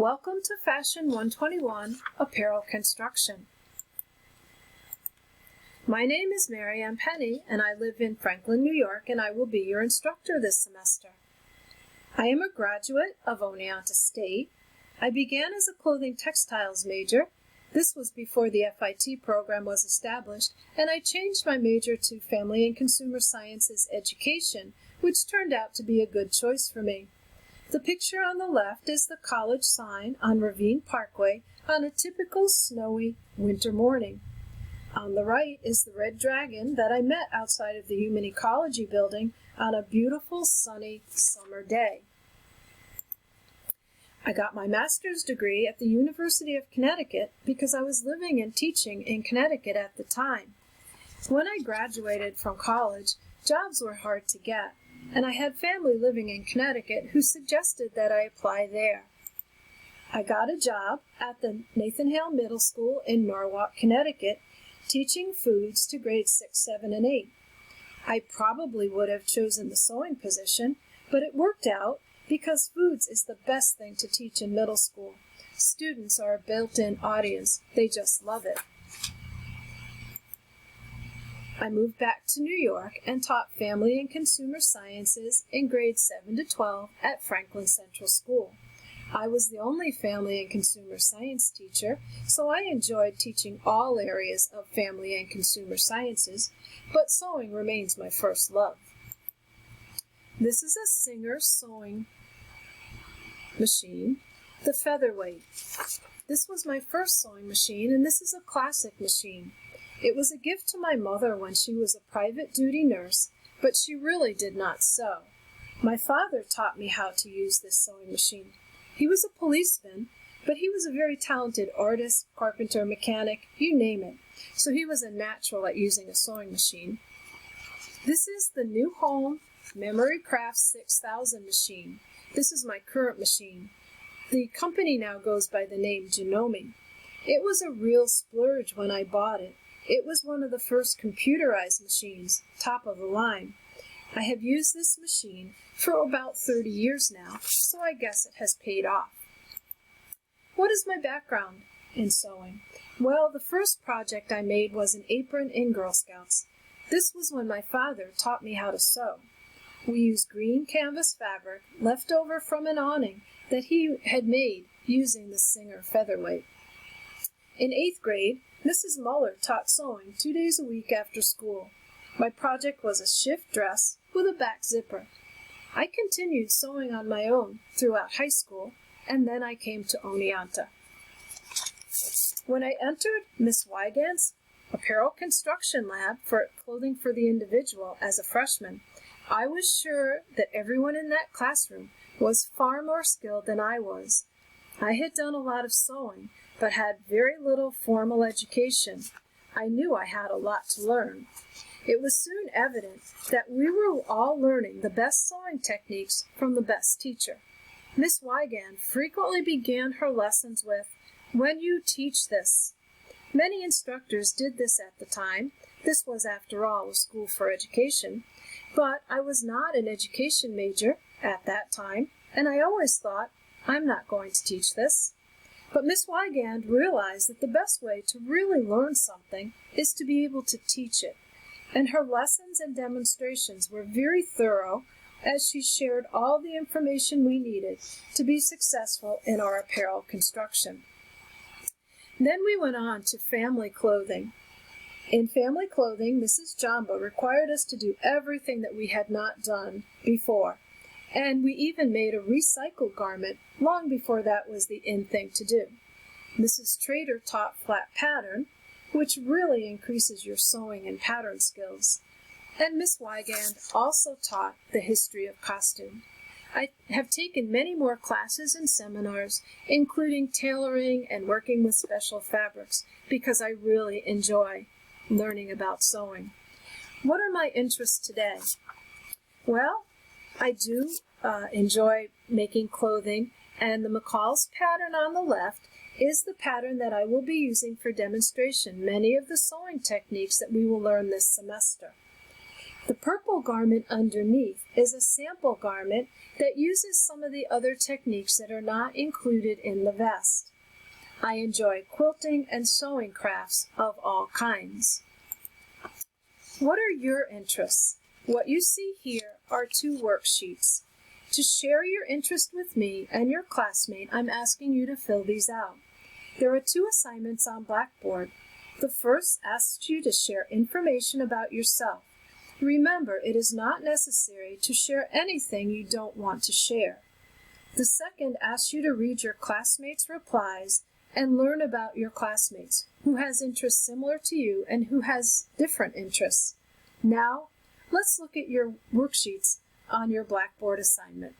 Welcome to Fashion 121 Apparel Construction. My name is Mary Ann Penny and I live in Franklin, New York, and I will be your instructor this semester. I am a graduate of Oneonta State. I began as a clothing textiles major. This was before the FIT program was established, and I changed my major to Family and Consumer Sciences Education, which turned out to be a good choice for me. The picture on the left is the college sign on Ravine Parkway on a typical snowy winter morning. On the right is the Red Dragon that I met outside of the Human Ecology building on a beautiful sunny summer day. I got my master's degree at the University of Connecticut because I was living and teaching in Connecticut at the time. When I graduated from college, jobs were hard to get, and I had family living in Connecticut who suggested that I apply there. I got a job at the Nathan Hale Middle School in Norwalk, Connecticut, teaching foods to grades 6, 7, and 8. I probably would have chosen the sewing position, but it worked out because foods is the best thing to teach in middle school. Students are a built-in audience. They just love it. I moved back to New York and taught Family and Consumer Sciences in grades 7 to 12 at Franklin Central School. I was the only Family and Consumer Science teacher, so I enjoyed teaching all areas of Family and Consumer Sciences, but sewing remains my first love. This is a Singer sewing machine, the Featherweight. This was my first sewing machine, and this is a classic machine. It was a gift to my mother when she was a private duty nurse, but she really did not sew. My father taught me how to use this sewing machine. He was a policeman, but he was a very talented artist, carpenter, mechanic, you name it. So he was a natural at using a sewing machine. This is the New Home Memory Craft 6000 machine. This is my current machine. The company now goes by the name Janome. It was a real splurge when I bought it. It was one of the first computerized machines, top of the line. I have used this machine for about 30 years now, so I guess it has paid off. What is my background in sewing? Well, the first project I made was an apron in Girl Scouts. This was when my father taught me how to sew. We used green canvas fabric left over from an awning that he had made using the Singer Featherweight. In 8th grade, Mrs. Muller taught sewing 2 days a week after school. My project was a shift dress with a back zipper. I continued sewing on my own throughout high school, and then I came to Oneonta. When I entered Miss Wygand's apparel construction lab for clothing for the individual as a freshman, I was sure that everyone in that classroom was far more skilled than I was. I had done a lot of sewing, but had very little formal education. I knew I had a lot to learn. It was soon evident that we were all learning the best sewing techniques from the best teacher. Miss Wygand frequently began her lessons with, "When you teach this." Many instructors did this at the time. This was, after all, a school for education. But I was not an education major at that time, and I always thought, I'm not going to teach this. But Miss Wygand realized that the best way to really learn something is to be able to teach it. And her lessons and demonstrations were very thorough as she shared all the information we needed to be successful in our apparel construction. Then we went on to family clothing. In family clothing, Mrs. Jamba required us to do everything that we had not done before. And we even made a recycled garment long before that was the in thing to do. Mrs. Trader taught flat pattern, which really increases your sewing and pattern skills. And Miss Wygand also taught the history of costume. I have taken many more classes and seminars, including tailoring and working with special fabrics, because I really enjoy learning about sewing. What are my interests today? Well, I do enjoy making clothing, and the McCall's pattern on the left is the pattern that I will be using for demonstration, many of the sewing techniques that we will learn this semester. The purple garment underneath is a sample garment that uses some of the other techniques that are not included in the vest. I enjoy quilting and sewing crafts of all kinds. What are your interests? What you see here are 2 worksheets. To share your interest with me and your classmate, I'm asking you to fill these out. There are 2 assignments on Blackboard. The first asks you to share information about yourself. Remember, it is not necessary to share anything you don't want to share. The second asks you to read your classmates' replies and learn about your classmates, who has interests similar to you and who has different interests. Now, let's look at your worksheets on your Blackboard assignment.